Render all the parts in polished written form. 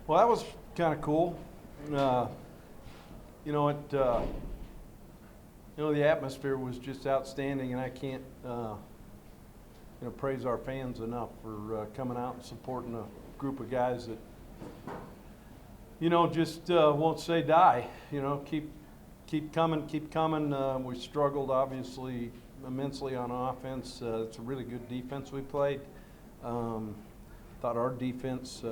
Well, that was kind of cool. You know, the atmosphere was just outstanding, and I can't, praise our fans enough for coming out and supporting a group of guys that, just won't say die. Keep coming, keep coming. We struggled, obviously, immensely on offense. It's a really good defense we played. Thought our defense,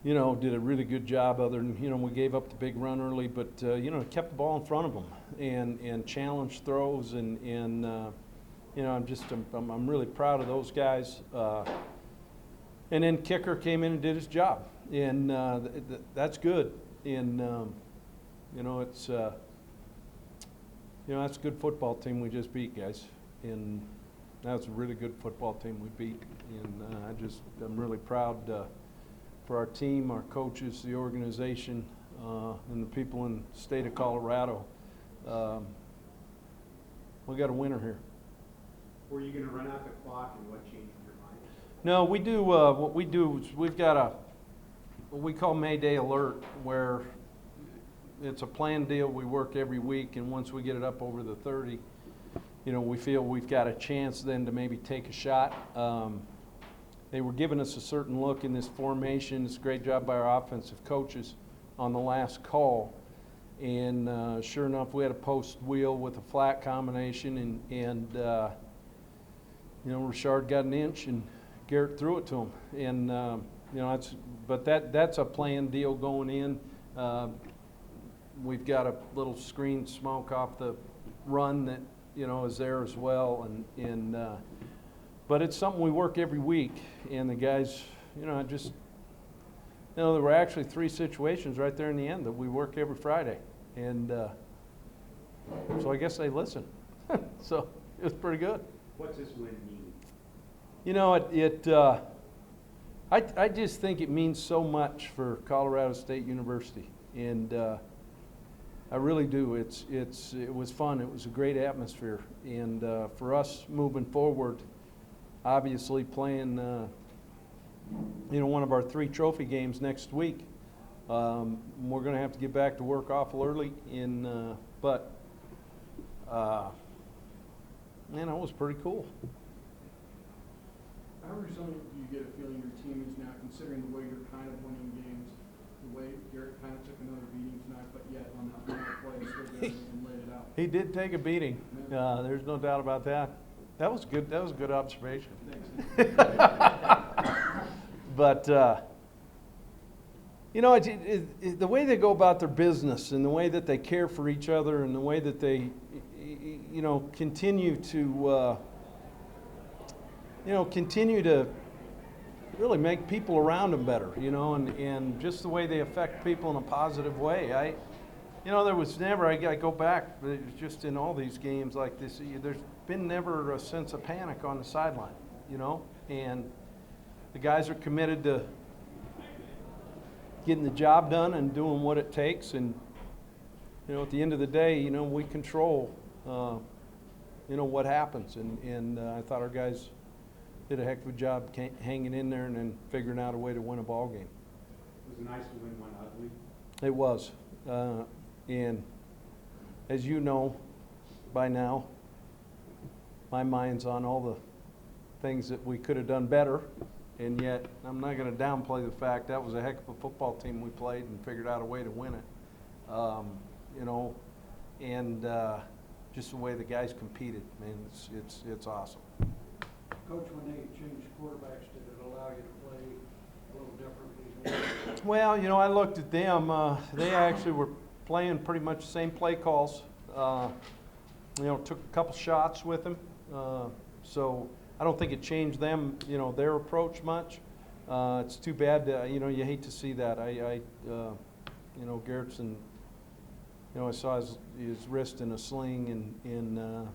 did a really good job. Other than we gave up the big run early, but kept the ball in front of them and challenged throws and I'm really proud of those guys. And then kicker came in and did his job, and that's good. And it's that's a good football team we just beat, guys. And that's a really good football team we beat. And I'm really proud for our team, our coaches, the organization, and the people in the state of Colorado. We got a winner here. Were you going to run out the clock, and what changed your mind? No, we do. What we do is we've got what we call Mayday Alert, where it's a planned deal. We work every week, and once we get it up over the 30, we feel we've got a chance then to maybe take a shot. They were giving us a certain look in this formation. It's a great job by our offensive coaches on the last call. And sure enough, we had a post wheel with a flat combination, and Richard got an inch, and Garrett threw it to him. And that's a planned deal going in. We've got a little screen smoke off the run that is there as well, but it's something we work every week. And the guys, there were actually 3 situations right there in the end that we work every Friday, and so I guess they listen. So it was pretty good. What's this win mean? I just think it means so much for Colorado State University, and I really do. It was fun. It was a great atmosphere, and for us moving forward, obviously playing one of our 3 trophy games next week. We're going to have to get back to work awful early, but it was pretty cool. How resilient do you get a feeling your team is now, considering the way you're kind of winning games, the way Garrett kind of took another beating tonight, but yet on that final play stood there and laid it out? He did take a beating. There's no doubt about that. That was good. That was a good observation. Thanks. But the way they go about their business, and the way that they care for each other, and the way that they continue to really make people around them better, and just the way they affect people in a positive way. There was never, I go back, but it was just in all these games like this, there's been never a sense of panic on the sideline, and the guys are committed to getting the job done and doing what it takes, and at the end of the day, we control what happens, and I thought our guys did a heck of a job hanging in there and then figuring out a way to win a ball game. Was it nice to win one ugly? It was, and as you know by now, my mind's on all the things that we could have done better, and yet I'm not going to downplay the fact that was a heck of a football team we played and figured out a way to win it. And just the way the guys competed, man, it's awesome. Coach, when they changed quarterbacks, did it allow you to play a little differently? Well, I looked at them. They actually were playing pretty much the same play calls. Took a couple shots with them. So I don't think it changed them, their approach much. It's too bad, you hate to see that. Garrett's I saw his wrist in a sling, and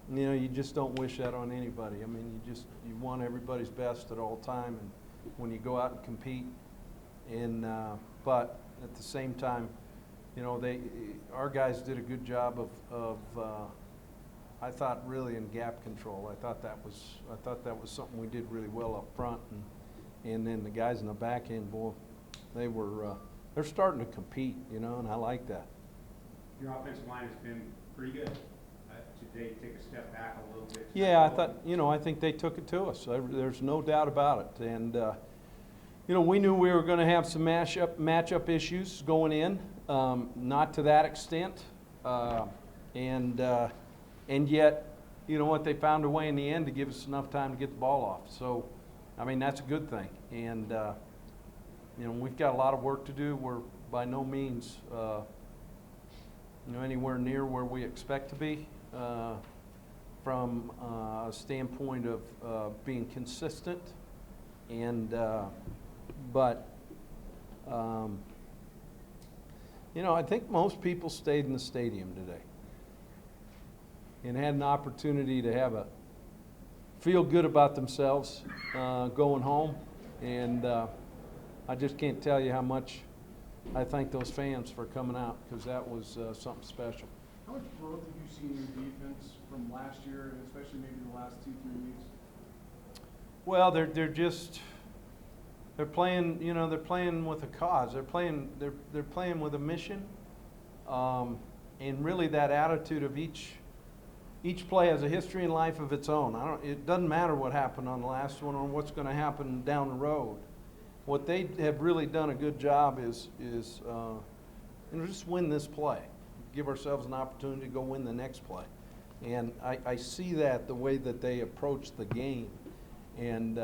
you just don't wish that on anybody. I mean, you want everybody's best at all time, and when you go out and compete, but at the same time, our guys did a good job of I thought really in gap control. I thought that was something we did really well up front, and then the guys in the back end, boy, they're starting to compete, and I like that. Your offensive line has been pretty good. Did they take a step back a little bit? Yeah, I think they took it to us. There's no doubt about it. And, we knew we were going to have some matchup issues going in, not to that extent. And yet, you know what, they found a way in the end to give us enough time to get the ball off. So, I mean, that's a good thing. And, we've got a lot of work to do. We're by no means, anywhere near where we expect to be from a standpoint of being consistent. And, but, I think most people stayed in the stadium today and had an opportunity to feel good about themselves going home. And I just can't tell you how much I thank those fans for coming out, because that was something special. How much growth have you seen in your defense from last year, and especially maybe the last 2-3 weeks? Well, they're playing, they're playing with a cause. They're playing with a mission, and really that attitude of each play has a history and life of its own. It doesn't matter what happened on the last one or what's going to happen down the road. What they have really done a good job is just win this play, give ourselves an opportunity to go win the next play, and I see that the way that they approach the game, and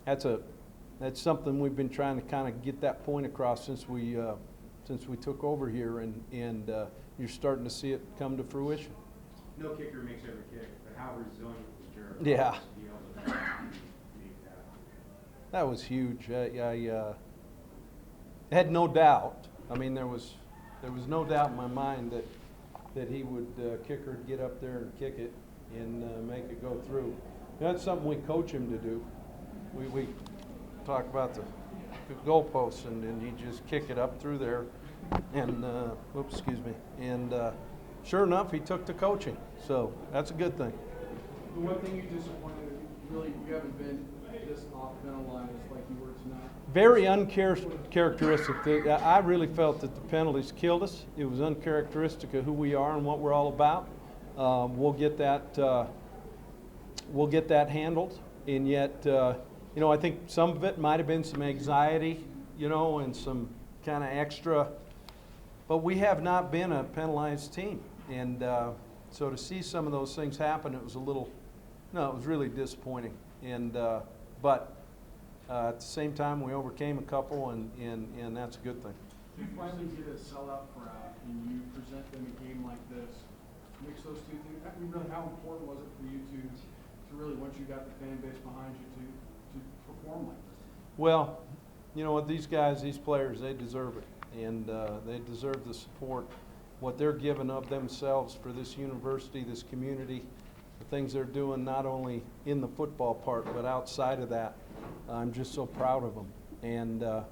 that's something we've been trying to kind of get that point across since we took over here, and you're starting to see it come to fruition. No kicker makes every kick, but how resilient was your Yeah. to be able to make that? That was huge. I had no doubt. I mean, there was no doubt in my mind that he would kicker would get up there and kick it and make it go through. That's something we coach him to do. We talk about the goalposts, and you just kick it up through there. And sure enough, he took to coaching. So that's a good thing. The one thing you disappointed, really, you haven't been this off penalized like you were tonight. Very uncharacteristic. I really felt that the penalties killed us. It was uncharacteristic of who we are and what we're all about. We'll get that handled, and yet, I think some of it might have been some anxiety, and some kind of extra. But we have not been a penalized team, and so to see some of those things happen, it was really disappointing. And but at the same time, we overcame a couple, and that's a good thing. You finally get a sellout crowd, and you present them a game like this. Mix those two things. I mean, really, how important was it for you to really, once you got the fan base behind you, to perform like this? Well, you know what, these guys, these players, they deserve it, and they deserve the support. What they're giving of themselves for this university, this community, the things they're doing not only in the football part but outside of that. I'm just so proud of them. And I'm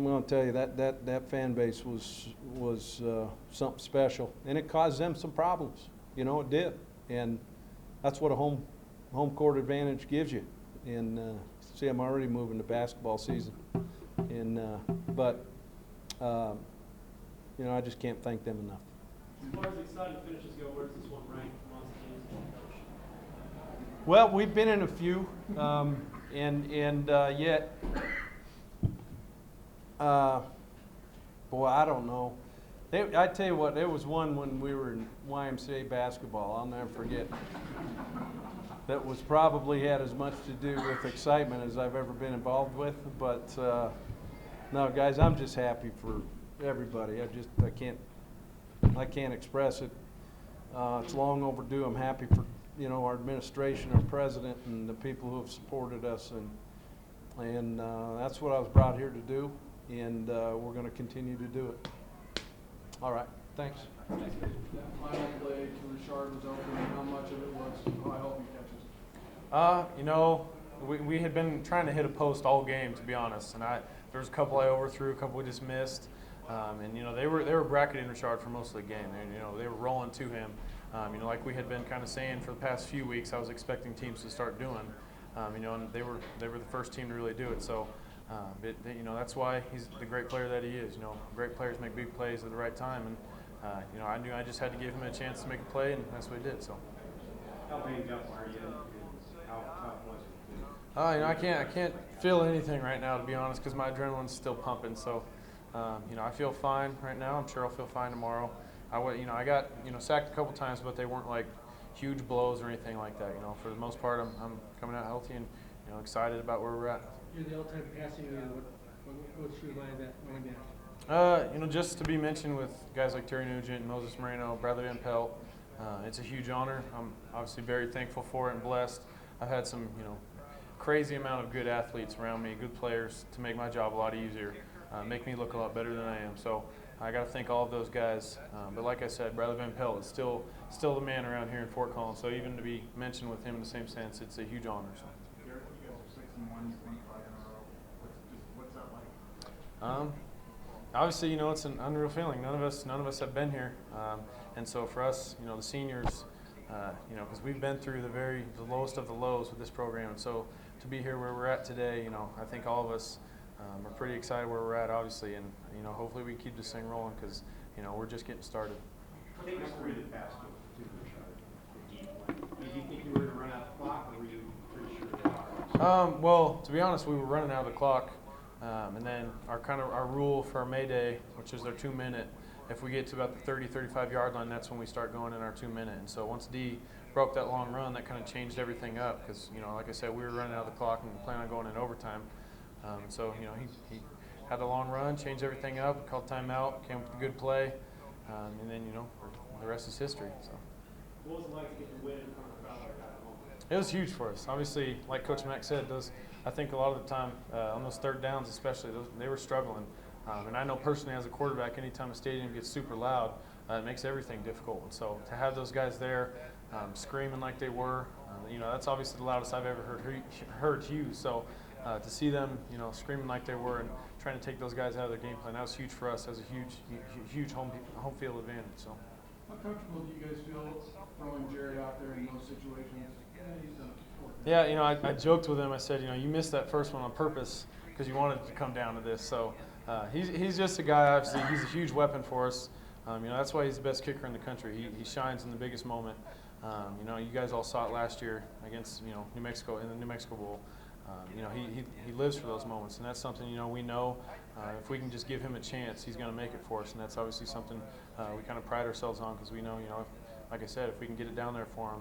going to tell you that fan base was something special, and it caused them some problems. It did, and that's what a home court advantage gives you. And see, I'm already moving to basketball season, and I just can't thank them enough. As far as the exciting finishes go, where does this one rank amongst teams in the coach? Well, we've been in a few, yet, boy, I don't know. I tell you what, there was one when we were in YMCA basketball, I'll never forget, that was probably had as much to do with excitement as I've ever been involved with. But no, guys, I'm just happy for everybody. I can't express it. It's long overdue. I'm happy for our administration, our president, and the people who have supported us, and that's what I was brought here to do, and we're going to continue to do it. All right, thanks. That final play to Richard was open, and how much of it was, I hope he catches? We had been trying to hit a post all game, to be honest, and there was a couple I overthrew, a couple we just missed, and they were bracketing Richard for most of the game. They were rolling to him. Like we had been kind of saying for the past few weeks, I was expecting teams to start doing. You know, and they were the first team to really do it. So, you know, that's why he's the great player that he is. You know, great players make big plays at the right time, and you know, I knew I just had to give him a chance to make a play, and that's what he did. So. How banged up are you, and how tough was it? You know, I can't feel anything right now, to be honest, because my adrenaline's still pumping. So, you know, I feel fine right now. I'm sure I'll feel fine tomorrow. You know, I got, you know, sacked a couple times, but they weren't like huge blows or anything like that. You know, for the most part, I'm coming out healthy and, you know, excited about where we're at. You're the all-time passing leader. What's your line that going down? You know, just to be mentioned with guys like Terry Nugent, Moses Moreno, Bradley Van Pelt, it's a huge honor. I'm obviously very thankful for it and blessed. I've had some, you know, crazy amount of good athletes around me, good players to make my job a lot easier, make me look a lot better than I am. So I got to thank all of those guys. But like I said, Bradley Van Pelt is still the man around here in Fort Collins. So even to be mentioned with him in the same sense, it's a huge honor. So. Garrett, you guys are 6-1, you've won 5 in a row. What's that like? Obviously, you know, it's an unreal feeling. None of us have been here, and so for us, you know, the seniors, you know, because we've been through the lowest of the lows with this program, and so to be here where we're at today, you know, I think all of us are pretty excited where we're at, obviously, and you know, hopefully we keep this thing rolling because you know we're just getting started. Take us through the past two the deep one. Did you think you were going to run out the clock, or were you pretty sure they are? Well, to be honest, we were running out of the clock. And then our rule for our May Day, which is our 2-minute, if we get to about the 30-35 yard line, that's when we start going in our 2-minute. And so once D broke that long run, that kind of changed everything up because, you know, like I said, we were running out of the clock and planning on going in overtime. And so, you know, he had a long run, changed everything up, called timeout, came up with a good play, and then, you know, the rest is history. So. What was it like to get the win in front of a crowd like that at home? It was huge for us. Obviously, like Coach Mack said, I think a lot of the time on those third downs especially, they were struggling. And I know personally as a quarterback, anytime a stadium gets super loud, it makes everything difficult. And so to have those guys there screaming like they were, you know, that's obviously the loudest I've ever heard Hugh. So to see them, you know, screaming like they were and trying to take those guys out of their game plan, that was huge for us as a huge home field advantage. So. How comfortable do you guys feel throwing Jared out there in those situations? He's done it before. Yeah, you know, I joked with him. I said, you know, you missed that first one on purpose because you wanted to come down to this. So he's just a guy, obviously, he's a huge weapon for us. You know, that's why he's the best kicker in the country. He shines in the biggest moment. You know, you guys all saw it last year against, you know, New Mexico in the New Mexico Bowl. You know, he lives for those moments, and that's something, you know, we know if we can just give him a chance, he's going to make it for us, and that's obviously something we kind of pride ourselves on because we know, you know, like I said, if we can get it down there for him,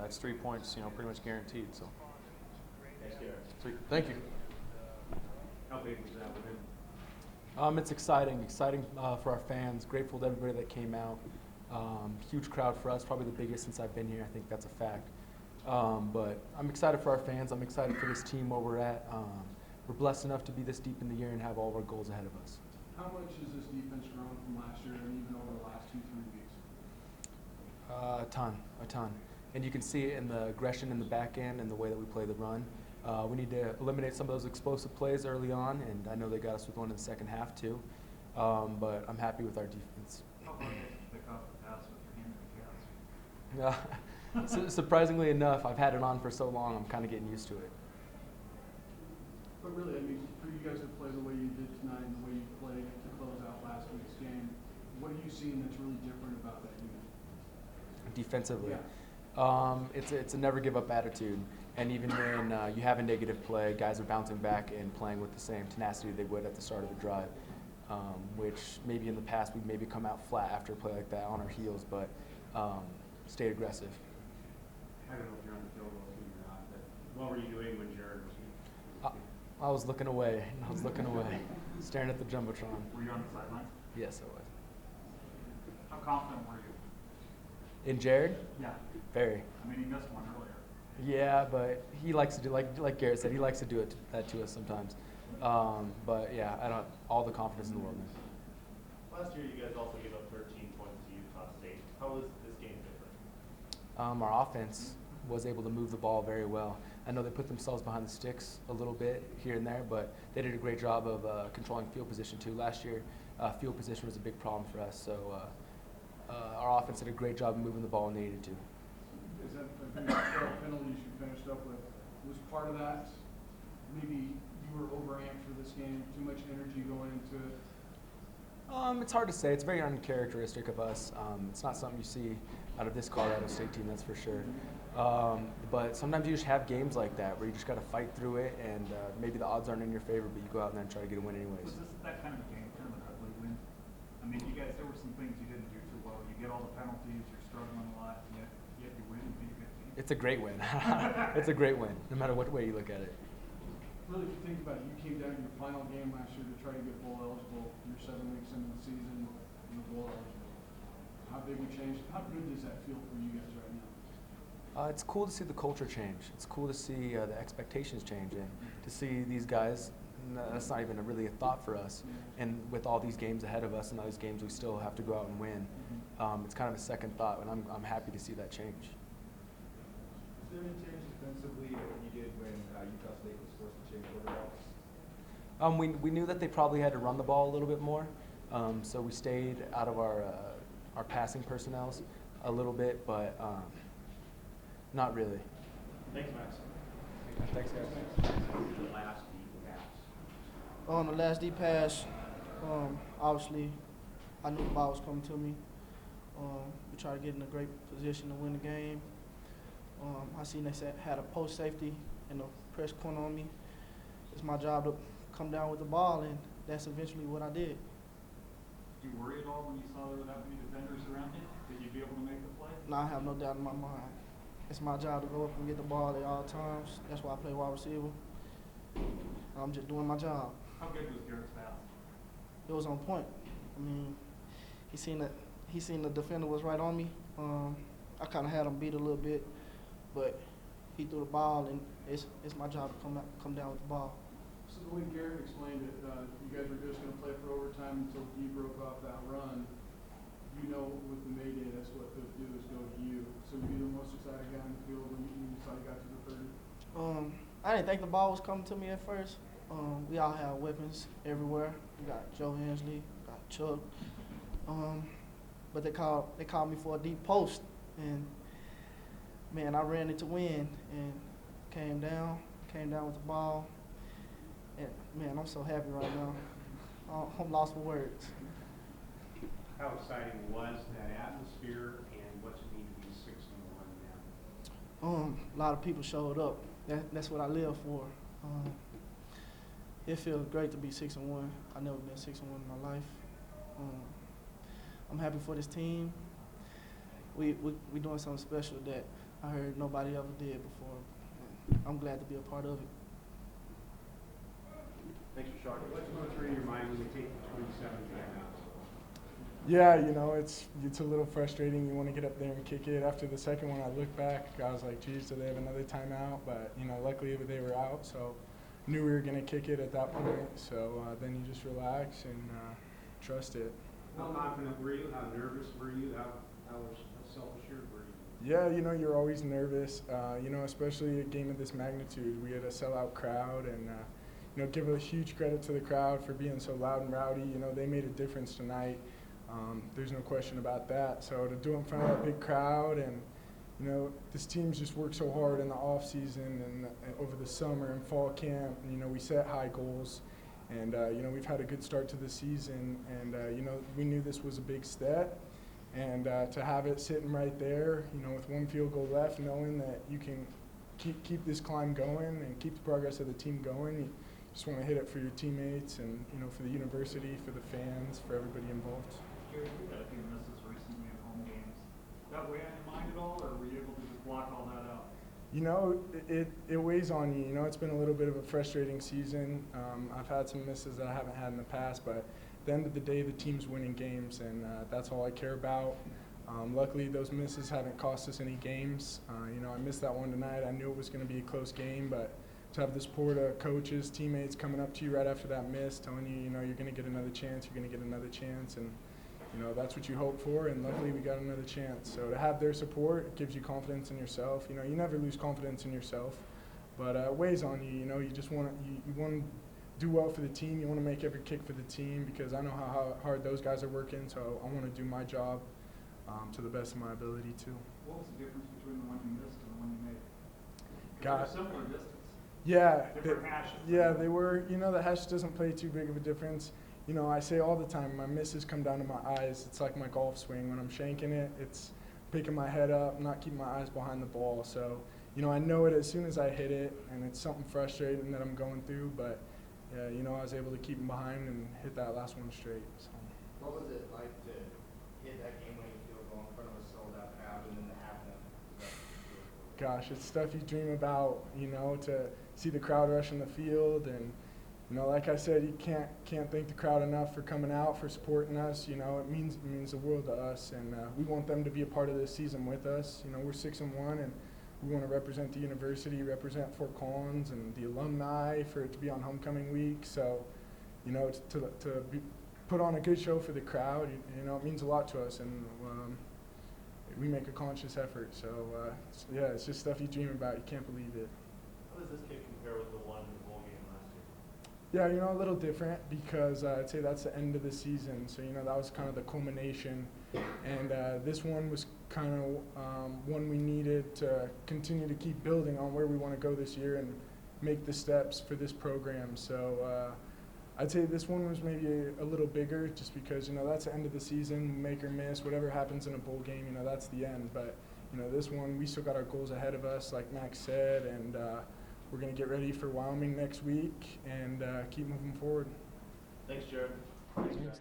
that's 3 points, you know, pretty much guaranteed. So. Thanks, Garrett. Sweet. Thank you. How big was that win? It's exciting for our fans. Grateful to everybody that came out. Huge crowd for us, probably the biggest since I've been here. I think that's a fact. But I'm excited for our fans. I'm excited for this team where we're at. We're blessed enough to be this deep in the year and have all of our goals ahead of us. How much has this defense grown from last year and even over the last 2-3 weeks? A ton. And you can see it in the aggression in the back end and the way that we play the run. We need to eliminate some of those explosive plays early on, and I know they got us with one in the second half too. But I'm happy with our defense. How hard is it to pick up a pass with your hand in the cast? Surprisingly enough, I've had it on for so long, I'm kind of getting used to it. But really, I mean, for you guys to play the way you did tonight and the way you played to close out last week's game, what are you seeing that's really different about that unit? Defensively, Yeah. it's a never give up attitude, and even when you have a negative play, guys are bouncing back and playing with the same tenacity they would at the start of the drive, which maybe in the past we'd maybe come out flat after a play like that on our heels, but stayed aggressive. I don't know if you're on the field goal team or not, but what were you doing when Jared was here? I was looking away. Staring at the jumbotron. Were you on the sideline? Yes, I was. How confident were you? In Jared? Yeah. Very. I mean, he missed one earlier. Yeah, but he likes to do like Garrett said. He likes to do that to us sometimes. But yeah, I don't all the confidence in the world. Man. Last year, you guys also gave up 13 points to Utah State. How was this game different? Our offense was able to move the ball very well. I know they put themselves behind the sticks a little bit here and there, but they did a great job of controlling field position too. Last year, field position was a big problem for us, so our offense did a great job of moving the ball when they needed to. Is that a penalties you finished up with Was part of that maybe you were overamped for this game, too much energy going into it? It's hard to say. It's very uncharacteristic of us. It's not something you see out of this Colorado State team, that's for sure. But sometimes you just have games like that where you just got to fight through it, and maybe the odds aren't in your favor, but you go out there and try to get a win anyways. Was this that kind of a game, kind of an ugly win? I mean, you guys, there were some things you didn't do too well. You get all the penalties, you're struggling a lot, and yet you win and beat a good team. It's a great win. It's a great win, no matter what way you look at it. Really, if you think about it, you came down to your final game last year to try to get bowl eligible. You're 7 weeks into the season, you're bowl eligible. How big a change? How good does that feel for you guys right now? It's cool to see the culture change. It's cool to see the expectations change, and to see these guys. That's not even really a thought for us. And with all these games ahead of us and all these games we still have to go out and win, it's kind of a second thought, and I'm happy to see that change. Is there any change defensively that you did when Utah State was forced to change quarterbacks? We knew that they probably had to run the ball a little bit more, so we stayed out of our passing personnels a little bit, but not really. Thanks, Max. Thanks, guys. The last deep pass. On the last deep pass, obviously, I knew the ball was coming to me. We tried to get in a great position to win the game. I seen they had a post safety and a press corner on me. It's my job to come down with the ball, and that's eventually what I did. Did you worry at all when you saw there were that many defenders around you? That you'd be able to make the play? Now I have no doubt in my mind. It's my job to go up and get the ball at all times. That's why I play wide receiver. I'm just doing my job. How good was Garrett's pass? It was on point. I mean, he seen the defender was right on me. I kind of had him beat a little bit, but he threw the ball, and it's my job to come down with the ball. So the way Garrett explained it, you guys were just going to play for overtime until D broke off that run. You know, with the Mayday, that's what they'll do is go to you. So were you the most excited guy in the field when you saw you got to the 30? I didn't think the ball was coming to me at first. We all have weapons everywhere. We got Joe Hensley, got Chuck. But they called me for a deep post, and man, I ran it to win and came down with the ball. And man, I'm so happy right now. I'm lost for words. How exciting was that atmosphere, and what's it mean to be 6-1 now? A lot of people showed up. That's what I live for. It feels great to be 6-1. I've never been 6-1 in my life. I'm happy for this team. We doing something special that I heard nobody ever did before. I'm glad to be a part of it. Thanks for showing. What's going through your mind when you take the 27 timeouts? Yeah, you know, it's a little frustrating. You want to get up there and kick it. After the second one, I looked back. I was like, geez, do they have another timeout? But, you know, luckily they were out, so knew we were going to kick it at that point. So then you just relax and trust it. How confident were you? How nervous were you? How self-assured were you? Yeah, you know, you're always nervous, you know, especially a game of this magnitude. We had a sellout crowd, and, you know, give a huge credit to the crowd for being so loud and rowdy. You know, they made a difference tonight. There's no question about that. So to do it in front of that big crowd, and, you know, this team's just worked so hard in the off season and over the summer and fall camp. And, you know, we set high goals, and, you know, we've had a good start to the season. And, you know, we knew this was a big step. And to have it sitting right there, you know, with one field goal left, knowing that you can keep this climb going and keep the progress of the team going, you just want to hit it for your teammates and, you know, for the university, for the fans, for everybody involved. Gary, you had a few misses recently at home games. That weigh on your mind at all, or were you able to just block all that out? You know, it weighs on you. You know, it's been a little bit of a frustrating season. I've had some misses that I haven't had in the past, but at the end of the day, the team's winning games, and that's all I care about. Luckily, those misses haven't cost us any games. You know, I missed that one tonight. I knew it was going to be a close game, but to have the support of coaches, teammates coming up to you right after that miss, telling you, you know, you're going to get another chance, you're going to get another chance, and, you know, that's what you hope for, and luckily we got another chance. So to have their support, it gives you confidence in yourself. You know, you never lose confidence in yourself, but it weighs on you. You know, you just want to you want to do well for the team. You want to make every kick for the team, because I know how hard those guys are working, so I want to do my job to the best of my ability too. What was the difference between the one you missed and the one you made? God. Similar distance. Yeah, Different hashes. yeah, they were. You know, the hash doesn't play too big of a difference. You know, I say all the time, my misses come down to my eyes. It's like my golf swing. When I'm shanking it, it's picking my head up, not keeping my eyes behind the ball. So, you know, I know it as soon as I hit it, and it's something frustrating that I'm going through. But, you know, I was able to keep them behind and hit that last one straight. So. What was it like to hit that game-winning field goal in front of a sold-out crowd and then to have them? Gosh, it's stuff you dream about, you know, to see the crowd rush in the field. And, you know, like I said, you can't thank the crowd enough for coming out, for supporting us. You know, it means the world to us, and we want them to be a part of this season with us. You know, we're 6-1, and we want to represent the university, represent Fort Collins and the alumni for it to be on homecoming week. So, you know, to put on a good show for the crowd, you know, it means a lot to us, and we make a conscious effort. So, yeah, it's just stuff you dream about. You can't believe it. How does this kick compare with the one in the bowl game last year? Yeah, you know, a little different because I'd say that's the end of the season. So, you know, that was kind of the culmination. And this one was kind of one we needed to continue to keep building on where we want to go this year and make the steps for this program. So I'd say this one was maybe a little bigger just because, you know, that's the end of the season, make or miss, whatever happens in a bowl game, you know, that's the end. But, you know, this one, we still got our goals ahead of us, like Max said, and we're going to get ready for Wyoming next week and keep moving forward. Thanks, Jared. Thanks.